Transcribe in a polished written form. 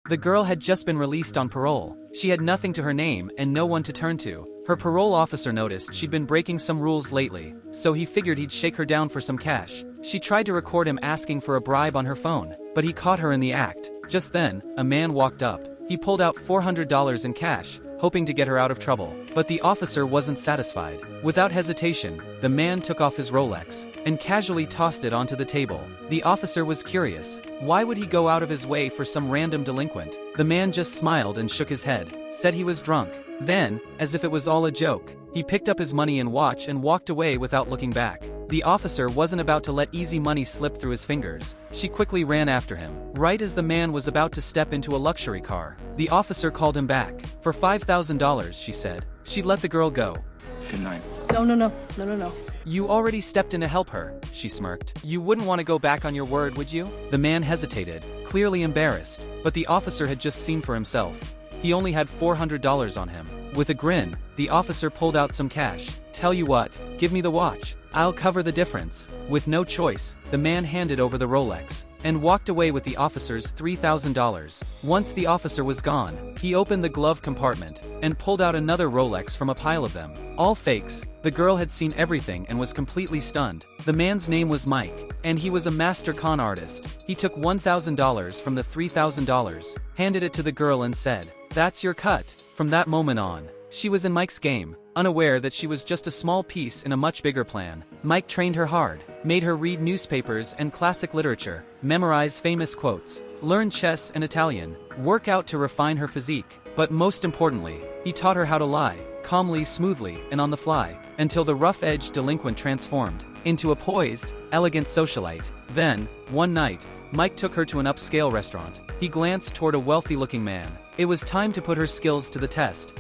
The girl had just been released on parole. She had nothing to her name and no one to turn to. Her parole officer noticed she'd been breaking some rules lately, so he figured he'd shake her down for some cash. She tried to record him asking for a bribe on her phone, but he caught her in the act. Just then, a man walked up. He pulled out $400 in cash, hoping to get her out of trouble. But the officer wasn't satisfied. Without hesitation, the man took off his Rolex and casually tossed it onto the table. The officer was curious. Why would he go out of his way for some random delinquent? The man just smiled and shook his head, said he was drunk. Then, as if it was all a joke, he picked up his money and watch and walked away without looking back. The officer wasn't about to let easy money slip through his fingers. She quickly ran after him. Right as the man was about to step into a luxury car, the officer called him back. For $5,000, she said. She'd let the girl go. Good night. No. You already stepped in to help her, she smirked. You wouldn't want to go back on your word, would you? The man hesitated, clearly embarrassed, but the officer had just seen for himself. He only had $400 on him. With a grin, the officer pulled out some cash. Tell you what, give me the watch. I'll cover the difference. With no choice, the man handed over the Rolex and walked away with the officer's $3,000. Once the officer was gone, he opened the glove compartment and pulled out another Rolex from a pile of them. All fakes. The girl had seen everything and was completely stunned. The man's name was Mike, and he was a master con artist. He took $1,000 from the $3,000, handed it to the girl and said, "That's your cut." From that moment on, she was in Mike's game, unaware that she was just a small piece in a much bigger plan. Mike trained her hard, made her read newspapers and classic literature, memorize famous quotes, learn chess and Italian, work out to refine her physique. But most importantly, he taught her how to lie, calmly, smoothly, and on the fly, until the rough-edged delinquent transformed into a poised, elegant socialite. Then, one night, Mike took her to an upscale restaurant. He glanced toward a wealthy-looking man. It was time to put her skills to the test.